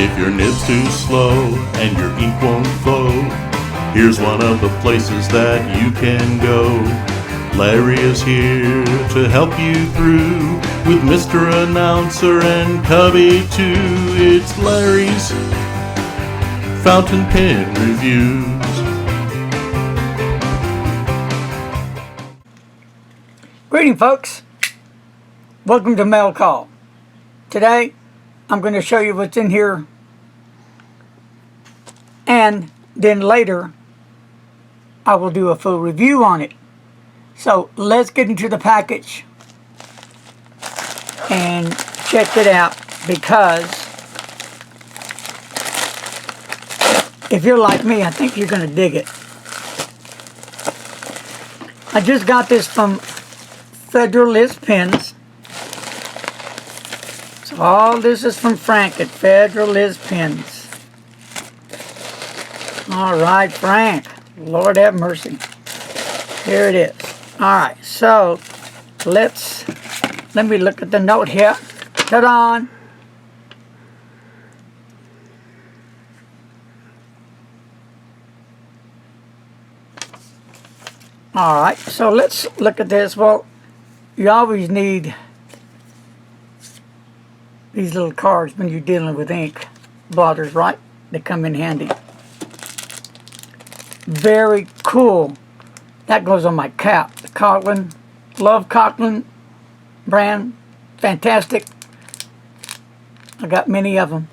If your nib's too slow and your ink won't flow, here's one of the places that you can go. Larry is here to help you through with Mr. Announcer and Cubby too. It's Larry's Fountain Pen Reviews. Greetings, folks. Welcome to Mail Call. Today, I'm going to show you what's in here, and then later, I will do a full review on it. So, let's get into the package and check it out, because if you're like me, I think you're going to dig it. I just got this from Federalist Pens. So all this is from Frank at Federalist Pens. Alright, Frank. Lord have mercy. Here it is. Alright, so let me look at the note here. Ta-da! Alright, so let's look at this. Well, you always need these little cards when you're dealing with ink blotters, right? They come in handy. Very cool. That goes on my cap. The Conklin. Love Conklin brand. Fantastic. I got many of them.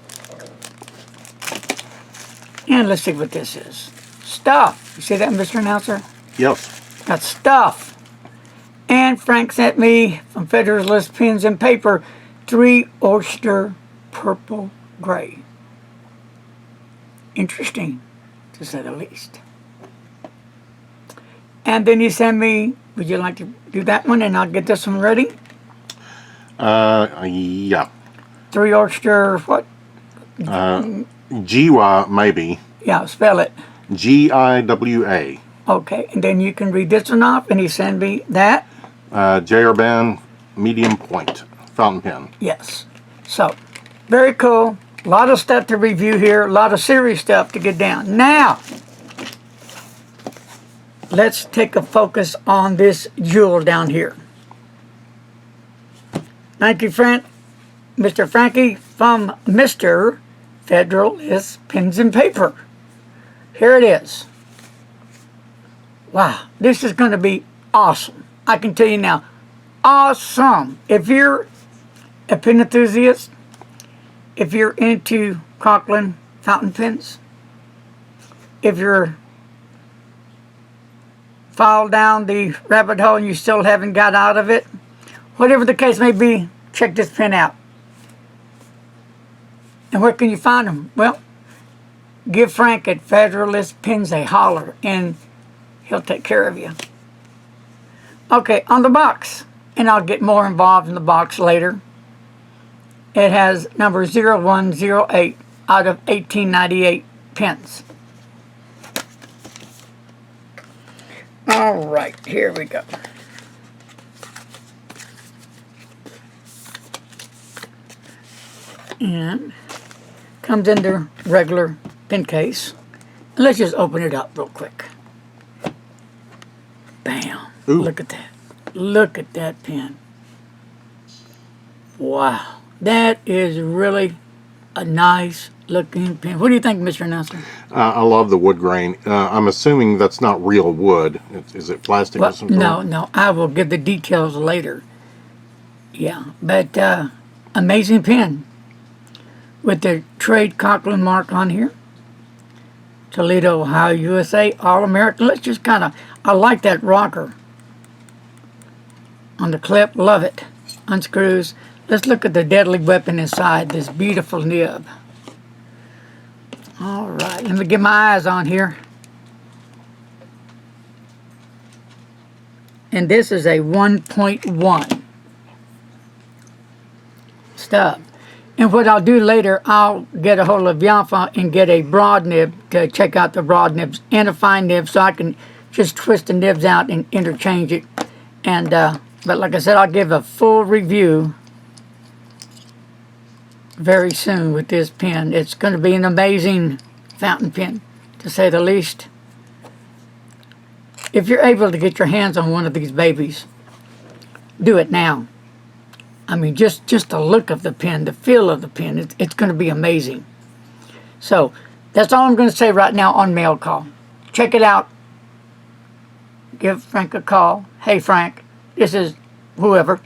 And let's see what this is. Stuff. You see that, Mr. Announcer? Yes. That's stuff. And Frank sent me from Federalist Pens and Paper 3 Oyster Purple Gray. Interesting, to say the least. And then he sent me, would you like to do that one and I'll get this one ready? Yeah. 3 Oyster, what? Giwa, maybe. Yeah, spell it. Giwa. Okay, and then you can read this one off, and he sent me that. J.R. Band Medium Point Fountain Pen. Yes. So, very cool. A lot of stuff to review here. A lot of serious stuff to get down. Now, let's take a focus on this jewel down here. Thank you, Mr. Frankie from Mr. Federalist Pens and Paper. Here it is. Wow, this is going to be awesome. I can tell you now, awesome. If you're a pen enthusiast, if you're into Conklin fountain pens, if you're fall down the rabbit hole and you still haven't got out of it, whatever the case may be, check this pen out. And where can you find them? Well, give Frank at Federalist Pens a holler, and he'll take care of you. Okay, on the box, and I'll get more involved in the box later. It has number 0108 out of 1898 pens. All right, here we go. And comes in the regular pen case. Let's just open it up real quick. Bam. Ooh. Look at that. Look at that pen. Wow. That is really a nice looking pen. What do you think, Mr. Announcer? I love the wood grain. I'm assuming that's not real wood. Is it plastic or something? No. I will give the details later. Yeah. But amazing pen. With the Trade Conklin mark on here. Toledo, Ohio, USA, All-American. Let's just kind of, I like that rocker on the clip. Love it. Unscrews. Let's look at the deadly weapon inside this beautiful nib. All right, let me get my eyes on here. And this is a 1.1 stub. And what I'll do later, I'll get a hold of Yanfa and get a broad nib to check out the broad nibs and a fine nib, so I can just twist the nibs out and interchange it. And but like I said, I'll give a full review very soon with this pen. It's going to be an amazing fountain pen, to say the least. If you're able to get your hands on one of these babies, do it now. I mean, just the look of the pen, the feel of the pen, it's going to be amazing. So that's all I'm going to say right now on Mail Call. Check it out. Give Frank a call. Hey, Frank, this is whoever.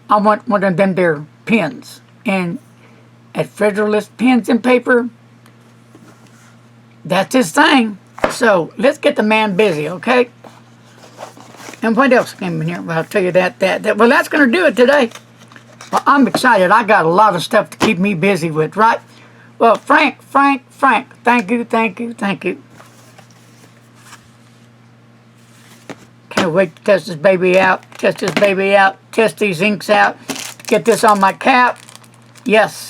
I want one of them there pens. And at Federalist Pens and Paper, that's his thing. So let's get the man busy, okay? And what else came in here? Well, I'll tell you that. Well, that's going to do it today. Well, I'm excited. I got a lot of stuff to keep me busy with, right? Well, Frank, thank you. Can't wait to test this baby out, test these inks out, get this on my cap. Yes.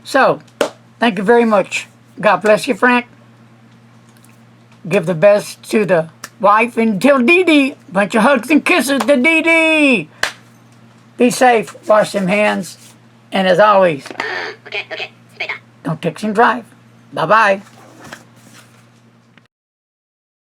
So, thank you very much. God bless you, Frank. Give the best to the wife and tell Dee Dee. Bunch of hugs and kisses to Dee Dee. Be safe. Wash them hands. And as always, Okay. Stay down. don't text and drive. Bye-bye.